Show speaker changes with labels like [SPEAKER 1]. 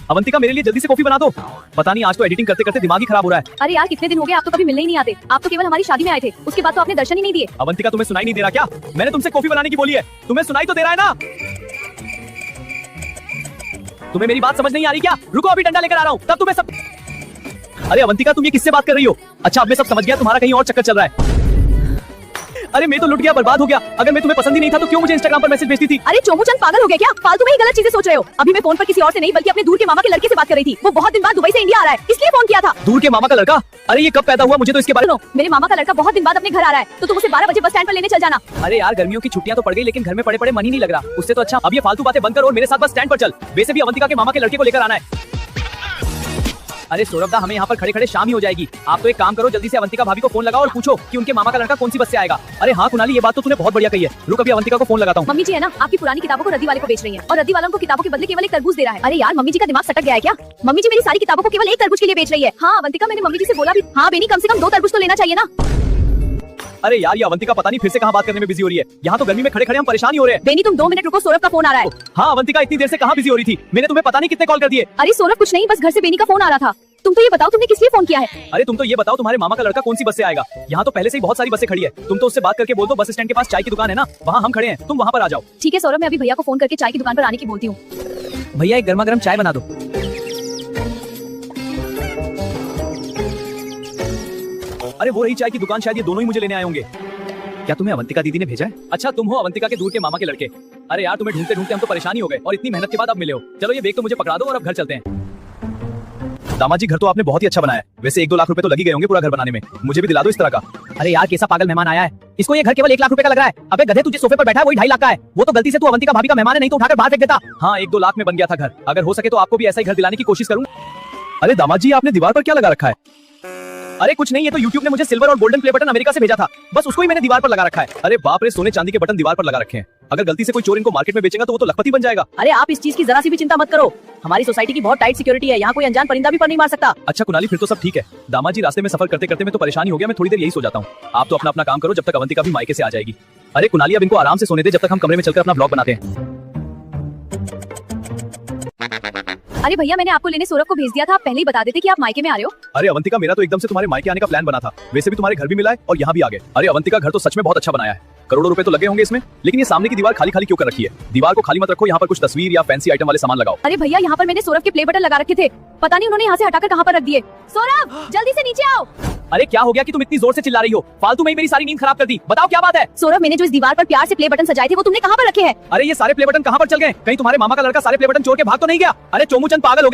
[SPEAKER 1] अवंतिका मेरे लिए जल्दी से कॉफी बना दो। पता नहीं आज तो एडिटिंग करते करते दिमाग ही खराब हो रहा है।
[SPEAKER 2] अरे यार कितने दिन हो गए, आप तो कभी मिलने ही नहीं आते। आप तो केवल हमारी शादी में आए थे, उसके बाद तो आपने दर्शन ही नहीं दिए।
[SPEAKER 1] अवंतिका तुम्हें सुनाई नहीं दे रहा क्या? मैंने तुमसे कॉफी बनाने की बोली है, तुम्हें सुनाई तो दे रहा है ना? तुम्हें मेरी बात समझ नहीं आ रही क्या? रुको अभी डंडा लेकर आ रहा हूँ, तब तुम्हें सब। अरे अवंतिका तुम ये किससे बात कर रही हो? अच्छा अब मैं सब समझ गया, तुम्हारा कहीं और चक्कर चल रहा है। अरे मैं तो लुट गया, बर्बाद हो गया। अगर मैं तुम्हें पसंद ही नहीं था तो क्यों मुझे इंस्टाग्राम पर मैसेज भेजती थी?
[SPEAKER 2] अरे चोमूचंद पागल हो गया क्या? फालतू में ही गलत चीजें सोच रहे हो। अभी मैं फोन पर किसी और से नहीं बल्कि अपने दूर के मामा के लड़के से बात कर रही थी। वो बहुत दिन बाद दुबई से इंडिया आ रहा है, इसलिए फोन किया था।
[SPEAKER 1] दूर के मामा का लड़का? अरे ये कब पैदा हुआ? मुझे तो इसके बारे में।
[SPEAKER 2] मेरे मामा का लड़का बहुत दिन बाद अपने घर आ रहा है, तो तुम उसे 12 बजे बस स्टैंड पर लेने चल जाना।
[SPEAKER 1] अरे यार गर्मियों की छुट्टियां तो पड़ गई, लेकिन घर में पड़े पड़े मन ही नहीं लग रहा। उससे तो अच्छा अब ये फालतू बातें बंद कर और मेरे साथ बस स्टैंड पर चल। वैसे भी अवंतिका के मामा के लड़के को लेकर आना है। अरे सौरभ दा, हमें यहाँ पर खड़े खड़े शाम ही हो जाएगी। आप तो एक काम करो, जल्दी से अवंतिका भाभी को फोन लगाओ और पूछो कि उनके मामा का लड़का कौन सी बस से आएगा। अरे हाँ कुणाली, ये बात तो तूने बहुत बढ़िया कही है। रुक अभी अवंतिका को फोन लगाता हूँ।
[SPEAKER 2] मम्मी जी है ना, आपकी पुरानी किताबों को रद्दी वाले को बेच रही है और रद्दी वालों को किताबों के बदले केवल एक तरबूज दे रहा है। अरे यार मम्मी जी का दिमाग सटक गया है क्या? मम्मी जी मेरी सारी किताबों को केवल एक तरबूज के लिए बेच रही है। हाँ अवंतिका, मैंने मम्मी जी से बोला भी। हाँ बेनी, कम से कम 2 तरबूज तो लेना चाहिए ना।
[SPEAKER 1] अरे यार ये अवंतिका पता नहीं फिर से कहाँ बात करने में बिजी हो रही है। यहाँ तो गर्मी में खड़े खड़े हम परेशान ही हो रहे हैं।
[SPEAKER 2] बेनी तुम 2 मिनट रुको, सौरभ का फोन आ रहा है।
[SPEAKER 1] हाँ अवंतिका, इतनी देर से कहाँ बिजी हो रही थी? मैंने तुम्हें पता नहीं कितने कॉल कर दिए।
[SPEAKER 2] अरे सौरभ कुछ नहीं, बस घर से बेनी का फोन आ रहा था। तुम तो ये बताओ तुमने किस लिए फोन किया है?
[SPEAKER 1] अरे तुम तो ये बताओ तुम्हारे मामा का लड़का कौन सी बस से आएगा? यहाँ तो पहले से ही बहुत सारी बसें खड़ी है। तुम तो उससे बात करके बोल दो, बस स्टैंड के पास चाय की दुकान है ना, वहाँ हम खड़े हैं, तुम वहाँ पर आ जाओ।
[SPEAKER 2] ठीक है सौरभ, मैं अभी भैया को फोन करके चाय की दुकान पर आने की बोलती हूँ।
[SPEAKER 1] भैया एक गर्मा गर्म चाय बना दो। अरे वो रही चाय की दुकान, शायद ये दोनों ही मुझे लेने आए होंगे। क्या तुम्हें अवंतिका दीदी ने भेजा है? अच्छा तुम हो अवंतिका के दूर के मामा के लड़के। अरे यार तुम्हें ढूंढते ढूंढते हम तो परेशानी हो गए और इतनी मेहनत के बाद अब मिले हो। चलो ये बैग तो मुझे पकड़ा दो और अब घर चलते हैं। दामाद जी घर तो आपने बहुत ही अच्छा बनाया है। वैसे 1-2 लाख रुपए तो लग ही गए होंगे पूरा घर बनाने में। मुझे भी दिला दो इस तरह का। अरे यार कैसा पागल मेहमान आया है, इसको ये घर केवल 1 लाख रुपए का लग रहा है। अबे गधे, तुझे सोफे पर बैठा है वही 2.5 लाख का है। वो तो गलती से तू अवंतिका भाभी का मेहमान है, नहीं तो उठाकर बाहर फेंक देता। हाँ 1-2 लाख में बन गया था घर। अगर हो सके तो आपको भी ऐसा ही घर दिलाने की कोशिश करूंगा। अरे दामाद जी आपने दीवार पर क्या लगा रखा है? अरे कुछ नहीं, ये तो YouTube ने मुझे सिल्वर और गोल्डन प्ले बटन अमेरिका से भेजा था, बस उसको ही मैंने दीवार पर लगा रखा है। अरे बाप रे, सोने चांदी के बटन दीवार पर लगा रखे हैं। अगर गलती से कोई चोर इनको मार्केट में बेचेगा तो वो तो लखपति बन जाएगा।
[SPEAKER 2] अरे आप इस चीज की जरा सी भी चिंता मत करो, हमारी सोसाइटी की बहुत टाइट सिक्योरिटी है, यहाँ कोई अनजान परिंदा भी पर नहीं मार सकता।
[SPEAKER 1] अच्छा कुणाली, फिर तो सब ठीक है। दामाद जी रास्ते में सफर करते करते मैं तो परेशानी हो गया, मैं थोड़ी देर यही सो जाता हूँ। आप तो अपना अपना काम करो जब तक अवंतिका भी मायके से आ जाएगी। अरे कुणाली अब इनको आराम से सोने दे, जब तक हम कमरे में चलकर अपना ब्लॉग बनाते हैं।
[SPEAKER 2] अरे भैया मैंने आपको लेने सौरभ को भेज दिया था, आप पहले ही बता देते कि आप मायके में आ रहे हो।
[SPEAKER 1] अरे अवंतिका, मेरा तो एकदम से तुम्हारे मायके आने का प्लान बना था। वैसे भी तुम्हारे घर भी मिला है और यहाँ भी आ गए। अरे अवंतिका, घर तो सच में बहुत अच्छा बनाया है। करोड़ों रुपए तो लगे होंगे इसमें, लेकिन ये सामने की दीवार खाली खाली क्यों कर रखी है? दीवार को खाली मत रखो, यहाँ पर कुछ तस्वीर या फैंसी आइटम वाले सामान लगाओ।
[SPEAKER 2] अरे भैया यहाँ पर मैंने सौरभ के प्ले बटन लगा रखे थे, पता नहीं उन्होंने यहाँ से हटाकर कहाँ पर रख दिए। सौरभ जल्दी से नीचे आओ।
[SPEAKER 1] अरे क्या हो गया कि तुम इतनी जोर से चिल्ला रही हो? फालतू में ही मेरी सारी नींद खराब कर दी। बताओ क्या बात है?
[SPEAKER 2] सौरभ मैंने जो इस दीवार पर प्यार से प्ले बटन सजाए थे वो तुमने कहाँ पर रखे हैं?
[SPEAKER 1] अरे ये सारे प्ले बटन कहाँ पर चल गए? कहीं तुम्हारे मामा का लड़का सारे प्ले बटन चोर के भाग तो नहीं गया? अरे चोमूचंद पागल हो गया।